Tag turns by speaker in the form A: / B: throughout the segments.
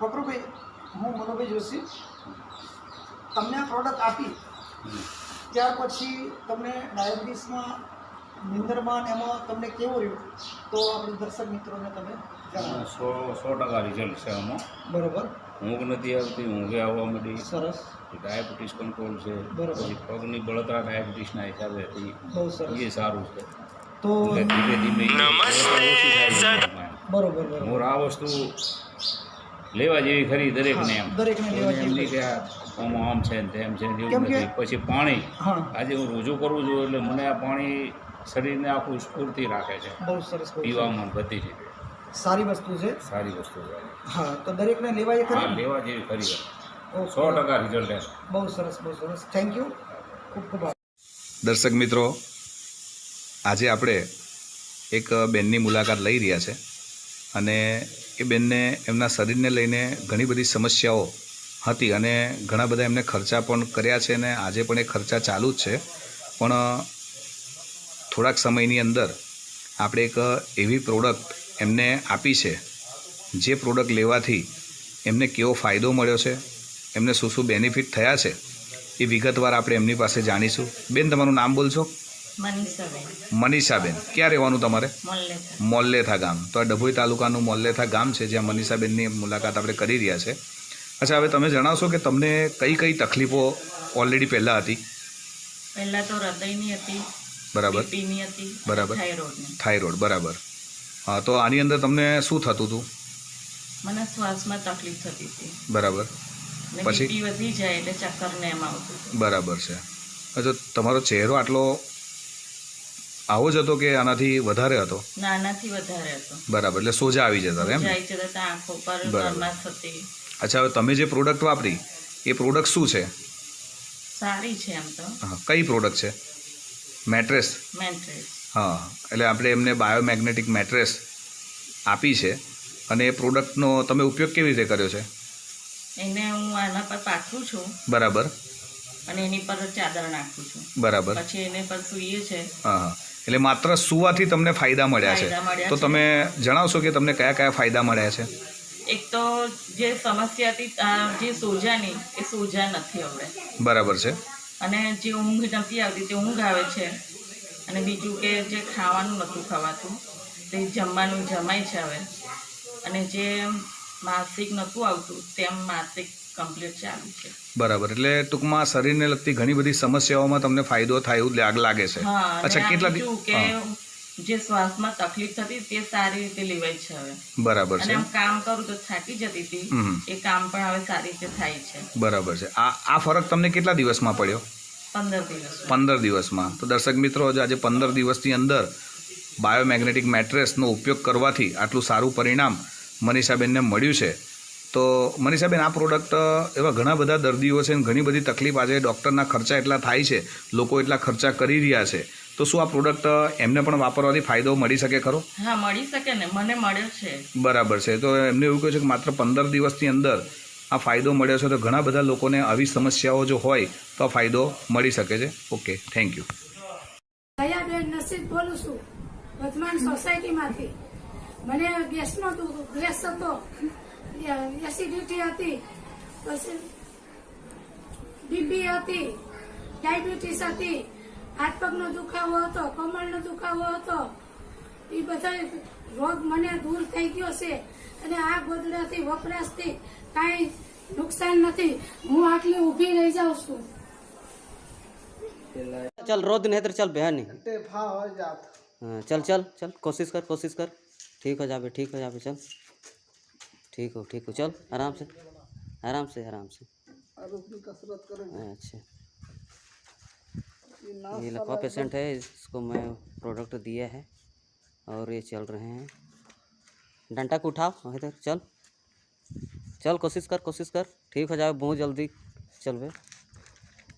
A: પકરુભાઈ, હું મનોભાઈ જોશી. તમને આ પ્રોડક્ટ આપી ત્યાર પછી તમને ડાયાબિટીસમાં, નિંદરમાં ને એમાં તમને કેવું રહ્યું, તો આપણે દર્શક મિત્રોને તમે જણાવો.
B: 100% રિઝલ્ટ છે આમાં.
A: બરોબર.
B: ઊંઘ નથી આવતી, ઊંઘે આવવા માંડી.
A: સરસ.
B: ડાયાબિટીસ કંટ્રોલ છે.
A: બરોબર.
B: પછી પગની બળતરા ડાયાબિટીસના હિસાબે હતી,
A: બહુ સરસ.
B: એ સારું છે.
A: તો
B: એટલે ધીમે ધીમે ઓછી થાય.
A: બરોબર બરોબર.
B: મોર આ વસ્તુ લેવા જેવી ખરી દરેકને. એમ
A: દરેકને લેવા
B: એમ
A: જેવી.
B: નહીં કે આમ છે ને તેમ છે ને એવું
A: કેમ કે-
B: નથી. પછી પાણી
A: હા,
B: આજે હું રજૂ કરું છું એટલે મને આ પાણી શરીરને આખું સ્ફૂર્તિ રાખે છે.
A: બહુ સરસ. બહુ સરસ.
B: પીવામાં બધી રીતે
A: સારી વસ્તુ છે.
B: સારી વસ્તુ છે.
A: હા, તો દરેકને લેવા એ
B: હા,
A: ખરી.
B: લેવા જેવી ખરી.
A: ઓકે.
B: 100% રિઝલ્ટ છે.
A: બહુ સરસ, બહુ સરસ. Thank you. ખૂબ ખૂબ આભાર.
C: દર્શક મિત્રો, આજે આપણે એક બેનની મુલાકાત લઈ રહ્યા છે અને એ બેનને એમના શરીરને લઈને ઘણી બધી સમસ્યાઓ હતી અને ઘણા બધા એમને ખર્ચા પણ કર્યા છે અને આજે પણ એ ખર્ચા ચાલુ જ છે. પણ થોડાક સમયની અંદર આપણે એક એવી પ્રોડક્ટ એમને આપી છે, જે પ્રોડક્ટ લેવાથી એમને કેવો ફાયદો મળ્યો છે, એમને શું શું બેનિફિટ થયા છે, એ વિગતવાર આપણે એમની પાસે જાણીશું. બેન, તમારું નામ બોલશો? મનીષાબેન. ક્યાં રહેવાનું તમારે? મોલ્લેથા ગામ. તો આ ડભોઈ તાલુકાનું મોલ્લેથા ગામ છે, જ્યાં મનીષાબેનની મુલાકાત આપણે કરી રહ્યા છે. અચ્છા, હવે તમે જણાવશો કે તમને કઈ કઈ તકલીફો ઓલરેડી પહેલાં હતી?
D: પહેલા તો હૃદયની હતી,
C: બરાબર.
D: બીપીની હતી,
C: બરાબર.
D: થાઇરોઇડની.
C: થાઇરોઇડ. બરાબર. હા, તો આની અંદર તમને શું થતું હતું?
D: મને શ્વાસમાં તકલીફ થતી હતી.
C: બરાબર.
D: અને
C: પછી?
D: બીપી વધી જાય એટલે ચક્કર ને એમ આવતું હતું.
C: બરાબર છે. અચ્છા, તમારો ચહેરો આટલો આવો જ હતો કે આનાથી વધારે હતો?
D: નાનાથી વધારે હતો.
C: બરાબર. એટલે સોજા આવી જતા હતા એમ?
D: જાય છે તો આંખો પર
C: બરાબર.
D: ગરમાશ થતી.
C: અચ્છા, હવે તમે જે પ્રોડક્ટ વાપરી એ પ્રોડક્ટ શું છે?
D: સારી છે એમ તો.
C: હા, કઈ પ્રોડક્ટ છે? મેટ્રેસ.
D: મેન્ટ્રેસ.
C: હા, એટલે આપણે એમને બાયોમેગ્નેટિક મેટ્રેસ આપી છે અને એ પ્રોડક્ટનો તમે ઉપયોગ કેવી રીતે કર્યો છે?
D: એને હું આના પર પાથરું છું
C: બરાબર.
D: અને એની પર ચાદર નાખું છું.
C: બરાબર.
D: પછી એને પર સૂઈએ છે.
C: હા હા, એટલે માત્ર સુવાથી તમને ફાયદા મળ્યા છે.
D: ફાયદા મળ્યા
C: તો
D: છે.
C: તમે જણાવશો કે તમને કયા કયા ફાયદા મળ્યા છે?
D: એક તો જે સમસ્યા હતી જે સોજાની, એ સોજા નથી હવે.
C: બરાબર છે.
D: અને જે ઊંઘ નથી આવતી તે ઊંઘ આવે છે. અને બીજું કે જે ખાવાનું નહોતું ખવાતું તે જમવાનું જમાય છે હવે. અને જે માસિક નહોતું આવતું તેમ માસિક કમ્પ્લીટ ચાલુ છે.
C: બરાબર. એટલે ટૂંકમાં શરીરને લગતી ઘણી બધી સમસ્યાઓમાં તમને ફાયદો થાય એવું લાગે છે.
D: હા.
C: અચ્છા,
D: અને
C: કેટલા
D: બીજું કે જે શ્વાસમાં તકલીફ થતી તે સારી રીતે લેવાય છે હવે.
C: બરાબર
D: અને
C: છે.
D: આમ કામ કરું તો થાકી જતી હતી, એ કામ પણ હવે સારી રીતે થાય છે.
C: બરાબર છે. આ ફરક તમને કેટલા દિવસમાં પડ્યો?
D: 15 દિવસ.
C: 15 દિવસમાં. તો દર્શક મિત્રો, આજે 15 દિવસની અંદર બાયોમેગ્નેટિક મેટ્રેસનો ઉપયોગ કરવાથી આટલું સારું પરિણામ મનીષાબેનને મળ્યું છે. તો મનીષાબેન, આ પ્રોડક્ટ એવા ઘણા બધા દર્દીઓ છે અને ઘણી બધી તકલીફ, આજે ડૉક્ટરના ખર્ચા એટલા થાય છે, લોકો એટલા ખર્ચા કરી રહ્યા છે, તો શું આ પ્રોડક્ટ એમને પણ વાપરવાથી ફાયદો મળી શકે ખરો?
D: હા, મળી શકે ને, મને મળ્યો છે.
C: બરાબર છે. તો એમને એવું કહ્યું છે કે માત્ર 15 દિવસની અંદર આ ફાયદો મળ્યો છે, તો ઘણા બધા લોકોને આવી સમસ્યાઓ જો હોય તો આ ફાયદો મળી શકે છે. Okay, thank you.
E: દયાબેન નસીબ બોલું છું, વર્તમાન સોસાયટીમાંથી. મને ગેસનો ગેસ હતો, એસિડિટી હતી, પછી બીપી હતી, ડાયાબિટીસ હતી, હાથ પગનો દુખાવો હતો, કમરનો દુખાવો હતો. એ બધા રોગ મને દૂર થઈ ગયો છે અને આ ગોદડાથી વપરાશથી કાંઈ નુકસાન નથી. હું આટલી ઊભી રહી જાઉં છું.
F: चल रोद नहीं तो चल बहन नहीं।
A: ટેફા હોય જાત.
F: हाँ, चल चल चल कोशिश कर ठीक हो जाबे चल ठीक हो चल आराम से
A: આરોગ્યની કસરત કરે.
F: अच्छा, ये लकवा पेशेंट है, इसको मैं प्रोडक्ट दिया है और ये चल रहे हैं। डंटा को उठाओ इधर, चल कोशिश कर ठीक हो जाए बहुत जल्दी। चल बे,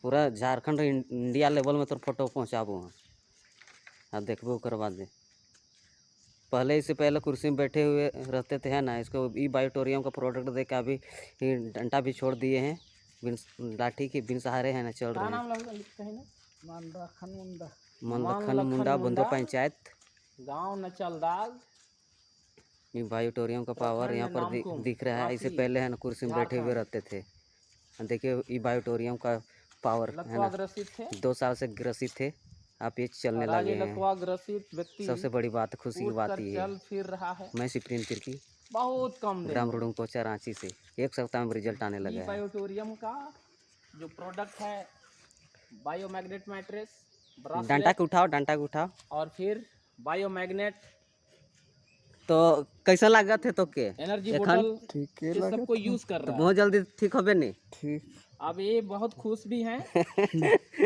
F: पूरा झारखंड इंडिया लेवल में तो फोटो पहुँचाबो। हाँ, देखबो करवा दे। पहले इससे पहले कुर्सी में बैठे हुए रहते थे, है ना, इसको ई बायोटोरियम का प्रोडक्ट दे के अभी डंटा भी छोड़ दिए हैं, बिन लाठी के बिन सहारे है ना चल रहे हैं। मनलखन मुंडा बंदो पंचायत,
G: गांव नचलदाग,
F: ये बायोटोरियम का पावर यहाँ पर दिख रहा है। इससे पहले है ना कुर्सी में बैठे हुए रहते थे। देखिए ये बायोटोरियम का पावर है ना, 2 साल से ग्रसित थे, आप ये चलने लगे हैं।
G: ग्रसित व्यक्ति
F: सबसे बड़ी बात, खुशी की बात ये
G: चल
F: है।
G: फिर रहा है
F: मैं सिप्रीन तिर्की
G: बहुत कम
F: ग्राम रुडुंग पहुँचा रांची से, 1 सप्ताह में रिजल्ट आने लगा है।
G: बायोटोरियम का जो प्रोडक्ट है बायोमैग्नेट मैट्रेस,
F: डंटा के उठाओ
G: और फिर बायोमैग्नेट
F: तो कैसा लगा थे तो के
G: एनर्जी
F: एखन
G: बोतल ये सबको यूज कर
F: तो
G: रहा है।
F: बहुत जल्दी ठीक होबे नहीं।
G: अब ये बहुत खुश भी हैं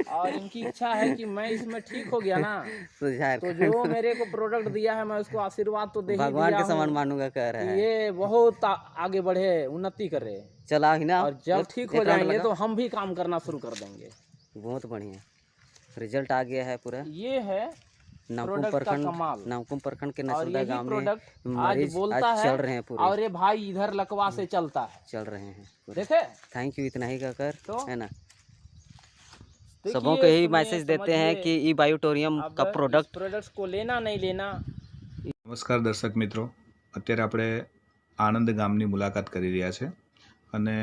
G: और इनकी इच्छा है कि मैं इसमें ठीक हो गया ना,
F: तो
G: तो जो मेरे को प्रोडक्ट दिया है मैं उसको आशीर्वाद तो दे ही
F: भगवान
G: दिया
F: के समान
G: हूँ
F: मानूंगा कह रहा
G: कि
F: है।
G: ये बहुत आगे बढ़े, उन्नति करे,
F: चला ही ना,
G: और जब ठीक हो
F: एक राउंड
G: जाएंगे
F: लगा।
G: तो हम भी काम करना शुरू कर देंगे।
F: बहुत बढ़िया रिजल्ट आ गया है पूरा।
G: ये है
F: नामकुम
G: प्रोडक्ट का कमाल।
F: प्रखंड, नामकुम प्रखंड के
G: और
F: नसुदा
G: यही
F: गांव में
G: प्रोडक्ट आज
F: मरीज
G: बोलता
F: आज
G: है
F: चल रहे हैं पूरे,
G: और ये भाई इधर लकवा से चलता है,
F: चल रहे हैं पूरे।
G: देखे
F: थैंक यू, इतना ही कहकर
G: तो
F: है ना
G: देखिए,
F: सबों को यही
G: सुनिए,
F: मैसेज देते हैं
G: समझिए।
F: कि ई बायोटोरियम का
G: अब
F: प्रोडक्ट
G: प्रोडक्ट्स को लेना नहीं लेना।
C: નમસ્કાર દર્શક મિત્રો, અત્યારે આપણે આણંદ ગામની મુલાકાત કરી રહ્યા છે અને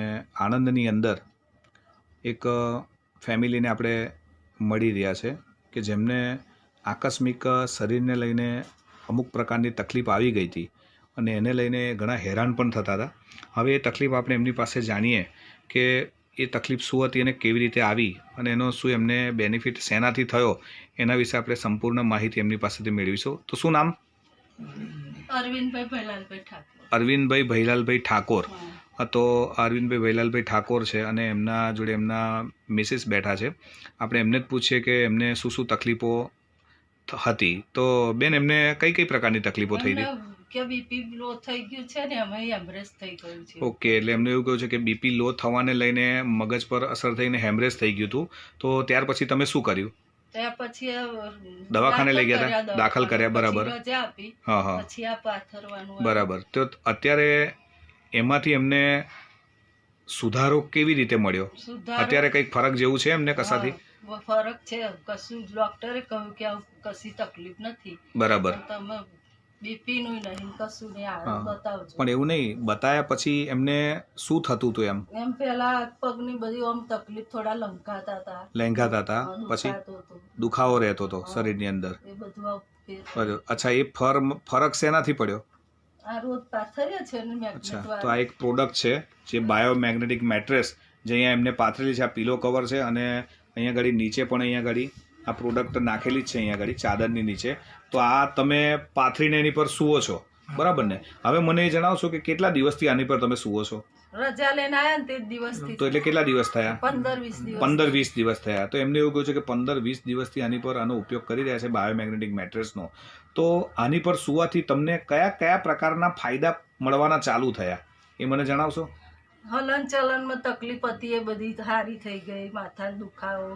C: આણંદની અંદર એક ફેમિલીને આપણે મળી રહ્યા છે કે જેમને આકસ્મિક શરીરને લઈને અમુક પ્રકારની તકલીફ આવી ગઈ હતી અને એને લઈને ઘણા હેરાન પણ થતા હતા. હવે એ તકલીફ આપણે એમની પાસે જાણીએ કે એ તકલીફ શું હતી અને કેવી રીતે આવી અને એનો શું એમને બેનિફિટ શેનાથી થયો એના વિશે આપણે સંપૂર્ણ માહિતી એમની પાસેથી મેળવીશું. તો શું નામ?
D: અરવિંદભાઈ ભૈલાલભાઈ ઠાકોર.
C: અરવિંદભાઈ ભૈલાલભાઈ ઠાકોર. તો અરવિંદભાઈ ભૈલાલભાઈ ઠાકોર છે અને એમના જોડે એમના મિસિસ બેઠા છે. આપણે એમને જ પૂછીએ કે એમને શું શું તકલીફો હતી. તો બેન, એમને કઈ કઈ પ્રકારની તકલીફો થઈ હતી?
D: કે બીપી લો થઈ ગયું છે ને અમે હેમરેજ થઈ ગયું છે.
C: ઓકે, એટલે એમને એવું કહ્યું છે કે બીપી લો થવાને લઈને મગજ પર અસર થઈને હેમરેજ થઈ ગયું હતું. તો ત્યાર પછી તમે શું કર્યું?
D: ત્યાં પછી
C: દવાખાને લઈ ગયા હતા? દાખલ કર્યા, બરાબર.
D: રજા આપી,
C: હા હા,
D: પછી આ પાથરવાનું
C: બરાબર. તો અત્યારે એમાંથી એમને સુધારો કેવી રીતે મળ્યો? અત્યારે કંઈક ફરક જેવું છે એમને કશાથી?
D: ફરક છે, કશું ડોક્ટરે કહ્યું કે આવું કશી તકલીફ નથી,
C: બરાબર.
D: તમે બીપી નું નહીં કશું નહીં
C: હા.
D: આવે બતાવજો.
C: પણ એવું નહીં, બતાયા પછી એમને શું થતું હતું એમ?
D: એમ પેલા હાથ પગની બધી આમ તકલીફ, થોડા લંકાતા હતા,
C: લેંઘાતા હતા, પછી
D: દુખાતું હતું.
C: દુખાવો રહેતો હતો શરીરની અંદર.
D: એ બધું આ
C: બરાબર. અચ્છા, એ ફરક શેનાથી પડ્યો?
D: આ રોજ પાથર્યા છે ને
C: અચ્છા,
D: મેગ્નેટ
C: તો આ એક પ્રોડક્ટ છે જે બાયોમેગ્નેટિક મેટ્રેસ, જે અહીંયા એમને પાથરેલી છે. આ પીલો કવર છે અને અહીંયા ગાડી નીચે પણ અહીંયા ગાડી આ પ્રોડક્ટ નાખેલી જ છે, અહીંયા ગાડી ચાદરની નીચે. તો આ તમે પાથરીને એની પર સૂવો છો, બરાબર ને? હવે મને એ જણાવશો કે કેટલા દિવસથી આની પર તમે સૂવો છો?
D: રજા લઈને આયા ને તે દિવસથી.
C: તો એટલે કેટલા દિવસ થયા?
D: 15-20 દિવસ.
C: 15-20 દિવસ થયા. તો એમને એવું કહ્યું છે કે 15-20 દિવસથી આની પર આનો ઉપયોગ કરી રહ્યા છે, બાયોમેગ્નેટિક મેટ્રેસનો. તો આની પર સૂવાથી તમને કયા કયા પ્રકારના ફાયદા મળવાના ચાલુ થયા એ મને જણાવશો?
D: હલન ચલનમાં તકલીફ હતી એ બધી સારી થઈ ગઈ. માથાનો દુખાવો,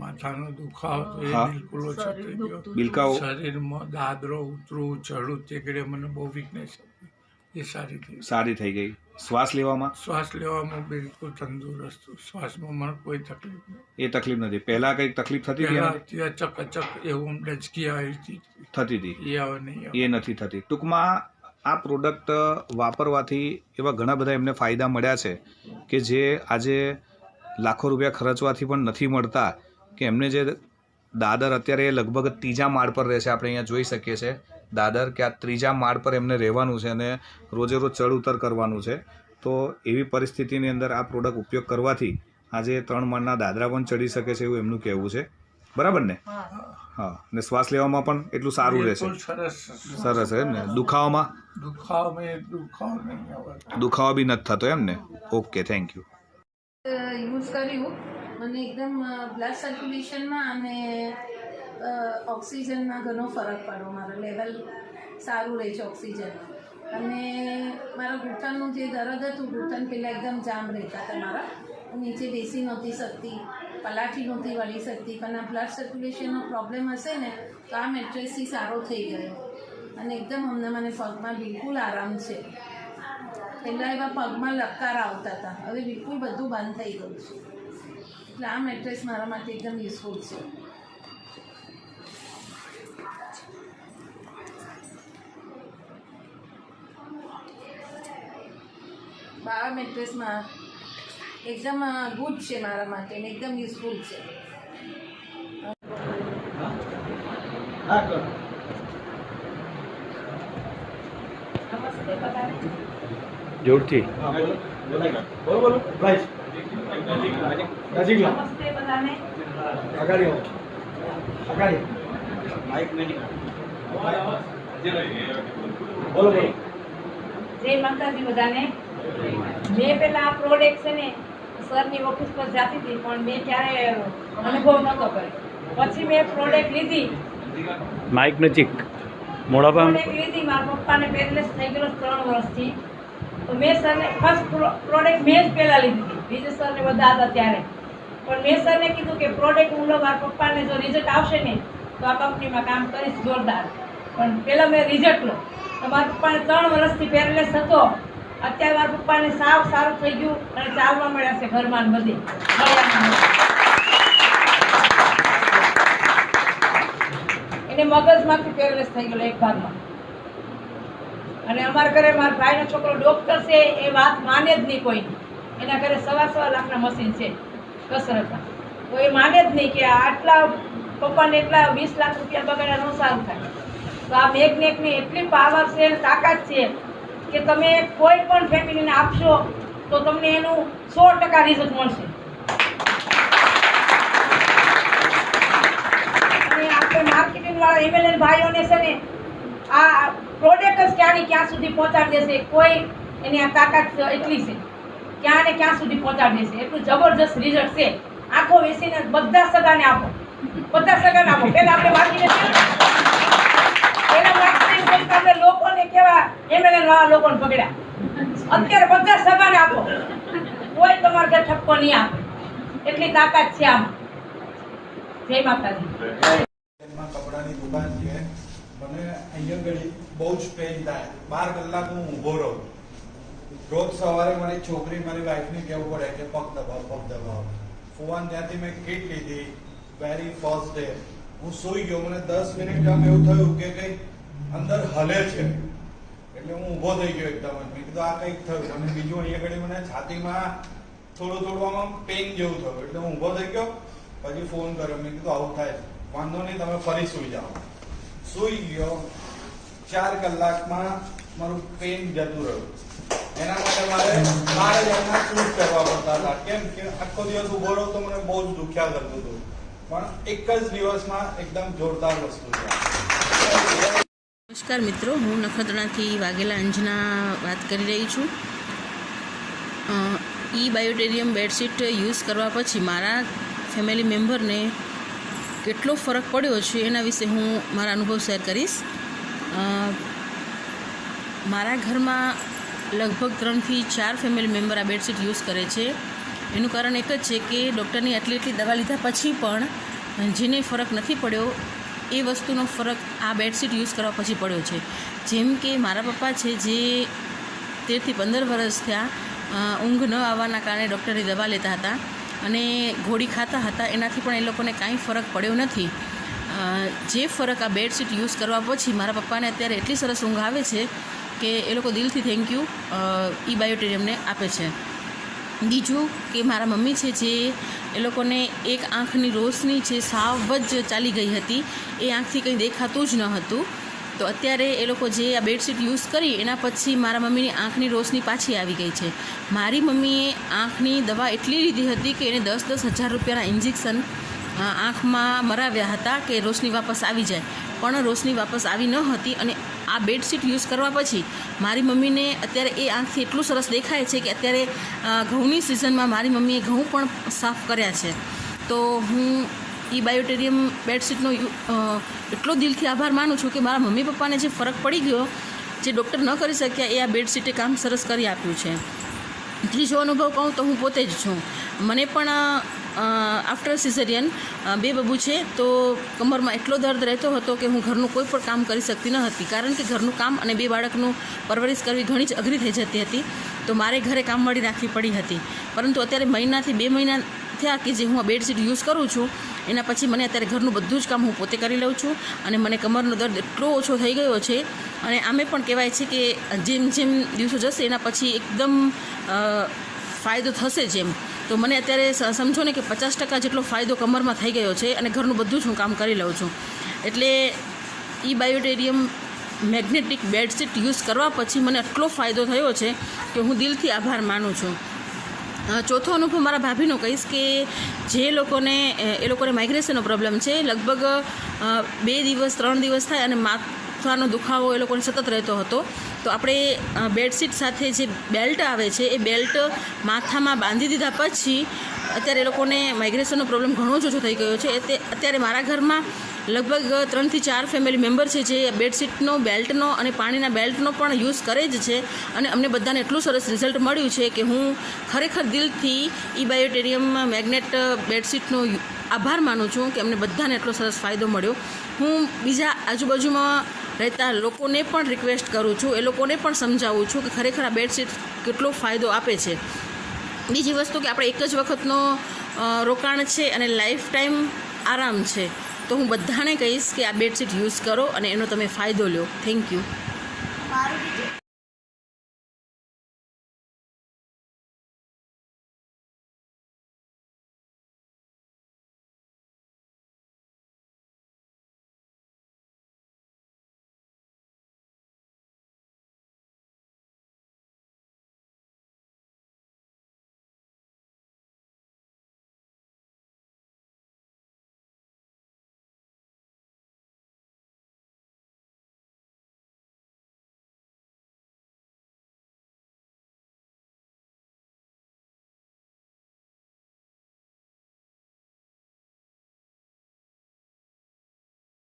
H: માથાનો દુખાવો તો એ
C: હા.
H: બિલકુલ ઓછો
D: શરીર
H: થઈ ગયો.
D: દુખતું
C: બિલકાઓ
H: શરીરમાં દાદરો ઉતરવું ચડવું તે ઘડે મને બહુ વીકનેસ હતી, એ સારી થઈ.
C: સારી થઈ ગઈ. શ્વાસ લેવામાં
H: શ્વાસ લેવામાં બિલકુલ તંદુરસ્ત, શ્વાસમાં મને કોઈ તકલીફ નહીં.
C: એ તકલીફ નથી. પહેલા કઈક તકલીફ થતી હતી
H: પહેલા
C: એનાથી?
H: ત્યાં ચકચક એવું ડચકી આવી હતી,
C: થતી હતી,
H: એ હવે નહીં આવે.
C: એ નથી થતી. ટૂંકમાં આ પ્રોડક્ટ વાપરવાથી એવા ઘણા બધા એમને ફાયદા મળ્યા છે કે જે આજે લાખો રૂપિયા ખર્ચવાથી પણ નથી મળતા. કે એમને જે દાદર અત્યારે લગભગ 3જા માળ પર રહે છે, આપણે અહીંયા જોઈ શકીએ છીએ દાદર, કે આ 3જા માળ પર એમને રહેવાનું છે અને રોજે રોજ ચડ ઉતર કરવાનું છે. તો એવી પરિસ્થિતિની અંદર આ પ્રોડક્ટ ઉપયોગ કરવાથી આજે 3 માળના દાદરા પણ ચડી શકે છે એવું એમનું કહેવું છે, બરાબર ને? હા. અને શ્વાસ લેવામાં પણ એટલું સારું રહેશે.
H: બિલકુલ સરસ.
C: સરસ એમ ને? દુખાવામાં
H: દુખાવો નહીં આવે.
C: દુખાવો બી નથી થતો એમ ને? Okay, thank you.
E: યુઝ કર્યું મને એકદમ બ્લડ સર્ક્યુલેશનમાં અને ઓક્સિજનમાં ઘણો ફરક પડ્યો. મારું લેવલ સારું રહે છે ઓક્સિજનમાં. અને મારા ઘૂંટણનું જે દર્દ હતું, ઘૂંટણ પહેલાં એકદમ જામ રહેતા હતા મારા, નીચે બેસી નહોતી શકતી, પલાઠી નહોતી વળી શકતી. પણ આ બ્લડ સર્ક્યુલેશનનો પ્રોબ્લેમ હશે ને તો આ મેટ્રેસથી સારો થઈ ગયો અને એકદમ અમને મને પગમાં બિલકુલ આરામ છે. પહેલાં એવા પગમાં લપકાર આવતા હતા, હવે બિલકુલ બધું બંધ થઈ ગયું છે. એટલે આ મેટ્રેસ મારા માટે એકદમ યુઝફુલ છે.
I: મારા મેટ્રેસમાં એકદમ ગુડ છે મારા માટે અને એકદમ યુઝફુલ છે.
B: જોરથી
J: જય માતાજી બધાને. મેં પેલા આ પ્રોડક્ટ છે ને સરની ઓફિસ પર જતી હતી પણ મેં ક્યારે અનુભવ નહોતો કર્યો. પછી મેં પ્રોડક્ટ લીધી.
B: માઇક નજીક મોડા પર
J: પ્રોડક્ટ લીધી. મારા પપ્પાને પેરલેસ થઈ ગયેલો 3 વર્ષથી. તો મેં સરને ફર્સ્ટ પ્રોડક્ટ મેં જ પહેલાં લીધી હતી. બીજે સરને બધા હતા ત્યારે. પણ મેં સરને કીધું કે પ્રોડક્ટ હું લો, મારા પપ્પાને જો રિઝલ્ટ આવશે ને તો આ કંપનીમાં કામ કરીશ જોરદાર. પણ પહેલાં મેં રિઝલ્ટ લો. તો મારા પપ્પાને 3 વર્ષથી પેરલેસ હતો. અત્યારે મારા પપ્પાને સાવ સારું થઈ ગયું અને ચાલવા મળ્યા છે ઘરમાં ને બધે. એને મગજમાંથી પેરલેસ થઈ ગયેલો એક ભાગમાં. અને અમારા ઘરે મારા ભાઈનો છોકરો ડૉક્ટર છે, એ વાત માને જ નહીં કોઈ. એના ઘરે 1.25 લાખના મશીન છે કસરતના. તો એ માને જ નહીં કે આટલા પપ્પાને એટલા 20 લાખ રૂપિયા બગાડ્યા ન સારું થાય. તો આ મેગ્નેટની એટલી પાવર છે અને તાકાત છે કે તમે કોઈ પણ ફેમિલીને આપશો તો તમને એનું 100% રિઝલ્ટ મળશે. અને આપણે માર્કેટિંગવાળા એમએલએન ભાઈઓને છે ને આ પ્રોડક્ટ જ ક્યાં સુધી પહોંચાડી દેશે. કોઈ એની આ તાકાત એટલી છે ક્યાં ને ક્યાં સુધી પહોંચાડી દેશે. એટલું જબરજસ્ત રિઝલ્ટ છે. આંખો વેસીને બધા સગાને આપો, બધા સગાને આપો. પહેલાં આપણે વાંચીને આપણે લોકોને કેવા એમએલએન વાળા લોકોને પકડ્યા. અત્યારે બધા સગાને આપો, કોઈ તમારા ઘર ઠપકો નહીં આપે. એટલી તાકાત છે આમ. જય માતાજી.
K: કપડાની દુકાન છે. મને અહીંયા ઘડી બહુ જ પેઇન થાય. 12 કલાક હું ઊભો રહું. રોજ સવારે મારી છોકરી મારી વાઈફને કહેવું પડે કે પગ દબાવો, પગ દબાવો. ફોન ત્યાંથી મેં કીટ લીધી વેરી ફર્સ્ટ ડે. હું સૂઈ ગયો. મને 10 મિનિટ આમ એવું થયું કે કંઈક અંદર હલે છે. એટલે હું ઊભો થઈ ગયો એકદમ. મેં કીધું આ કંઈક થયું. અને બીજું અહીંયા ઘડી મને છાતીમાં થોડું આમ પેઇન જેવું થયું. એટલે હું ઊભો થઈ ગયો. પછી ફોન કર્યો. મેં કીધું આવું થાય, વાંધો નહીં, તમે ફરી સૂઈ જાઓ. સૂઈ ગયો. 4 કલાકમાં મારું પેઇન જતું રહ્યું. એના માટે મારે 12,000 શૂટ કરવા પડતા હતા. કેમ કે આખો દિવસ ઊભો રહ્યો તો મને બહુ જ દુખ્યા કરતું હતું. પણ એક જ દિવસમાં એકદમ જોરદાર વસ્તુ છે.
D: નમસ્કાર મિત્રો, હું નખત્રાણાથી વાઘેલા અંજના વાત કરી રહી છું. બાયોટેરિયમ બેડશીટ યુઝ કરવા પછી મારા ફેમિલી મેમ્બરને કેટલો ફરક પડ્યો છે એના વિશે હું મારા અનુભવ શેર કરીશ. મારા ઘરમાં લગભગ 3 થી 4 ફેમિલી મેમ્બર આ બેડશીટ યુઝ કરે છે. એનું કારણ એક જ છે કે ડૉક્ટરની આટલી દવા લીધા પછી પણ જેને ફરક નથી પડ્યો એ વસ્તુનો ફરક આ બેડશીટ યુઝ કરવા પછી પડ્યો છે. જેમ કે મારા પપ્પા છે જે 13 થી 15 વર્ષ થયા ઊંઘ ન આવવાના કારણે ડૉક્ટરની દવા લેતા હતા અને ગોળી ખાતા હતા. એનાથી પણ એ લોકોને કાંઈ ફરક પડ્યો નથી. જે ફરક આ બેડશીટ યુઝ કરવા પછી મારા પપ્પાને અત્યારે એટલી સરસ ઊંઘ આવે છે કે એ લોકો દિલથી થેન્ક યુ બાયોટેરિયમને આપે છે. બીજું કે મારા મમ્મી છે જે એ લોકોને એક આંખની રોશની છે સાવ જ ચાલી ગઈ હતી. એ આંખથી કંઈ દેખાતું જ ન હતું. તો અત્યારે એ લોકો જે આ બેડશીટ યુઝ કરી એના પછી મારા મમ્મીની આંખની રોશની પાછી આવી ગઈ છે. મારી મમ્મીએ આંખની દવા એટલી લીધી હતી કે એને 10,000 રૂપિયાના ઇન્જેક્શન આંખમાં મરાવ્યા હતા કે રોશની વાપસ આવી જાય, પણ રોશની વાપસ આવી ન હતી. અને આ બેડશીટ યુઝ કરવા પછી મારી મમ્મીને અત્યારે એ આંખથી એટલું સરસ દેખાય છે કે અત્યારે ઘઉંની સિઝનમાં મારી મમ્મીએ ઘઉં પણ સાફ કર્યા છે. તો હું બાયોટેરિયમ બેડશીટનો એટલો દિલથી આભાર માનું છું કે મારા મમ્મી પપ્પાને જે ફરક પડી ગયો, જે ડૉક્ટર ન કરી શક્યા, એ આ બેડશીટે કામ સરસ કરી આપ્યું છે. ત્રીજો અનુભવ કહું તો હું પોતે જ છું. મને પણ આફ્ટર સિઝેરિયન 2 બબુ છે તો કમરમાં એટલો દર્દ રહેતો હતો કે હું ઘરનું કોઈ પણ કામ કરી શકતી ન હતી. કારણ કે ઘરનું કામ અને 2 બાળકનું પરવરિશ કરવી ઘણી જ અઘરી થઈ જતી હતી. તો મારે ઘરે કામવાળી રાખવી પડી હતી. પરંતુ અત્યારે મહિનાથી 2 મહિના થયા કે જે હું આ બેડશીટ યુઝ કરું છું એના પછી મને અત્યારે ઘરનું બધું જ કામ હું પોતે કરી લઉં છું અને મને કમરનો દર્દ એટલો ઓછો થઈ ગયો છે. અને આમે પણ કહેવાય છે કે જેમ જેમ દિવસો જશે એના પછી એકદમ ફાયદો થશે જેમ. તો મને અત્યારે સમજો ને કે 50% જેટલો ફાયદો કમરમાં થઈ ગયો છે અને ઘરનું બધું જ હું કામ કરી લઉં છું. એટલે બાયોટેરિયમ મેગ્નેટિક બેડશીટ યુઝ કરવા પછી મને એટલો ફાયદો થયો છે કે હું દિલથી આભાર માનું છું. ચોથો અનુભવ મારા ભાભીનો કહીશ કે જે લોકોને માઇગ્રેશનનો પ્રોબ્લેમ છે, લગભગ 2 દિવસ 3 દિવસ થાય અને માથાનો દુખાવો એ લોકોને સતત રહેતો હતો. તો આપણે બેડશીટ સાથે જે બેલ્ટ આવે છે એ બેલ્ટ માથામાં બાંધી દીધા પછી અત્યારે એ લોકોને માઇગ્રેશનનો પ્રોબ્લેમ ઘણો જ ઓછો થઈ ગયો છે. અત્યારે મારા ઘરમાં લગભગ 3 થી 4 ફેમિલી મેમ્બર છે જે બેડશીટનો, બેલ્ટનો અને પાણીના બેલ્ટનો પણ યુઝ કરે જ છે. અને અમને બધાને એટલું સરસ રિઝલ્ટ મળ્યું છે કે હું ખરેખર દિલથી બાયોટેરિયમ મેગ્નેટ બેડશીટનો આભાર માનું છું કે અમને બધાને એટલો સરસ ફાયદો મળ્યો. હું બીજા આજુબાજુમાં રહેતા લોકોને પણ રિક્વેસ્ટ કરું છું, એ લોકોને પણ સમજાવું છું કે ખરેખર આ બેડશીટ કેટલો ફાયદો આપે છે. બીજી વસ્તુ કે આપણે એક જ વખતનો રોકાણ છે અને લાઈફ ટાઈમ આરામ છે. તો હું બધાને કહીશ કે આ બેડશીટ યુઝ કરો અને એનો તમે ફાયદો લો. Thank you.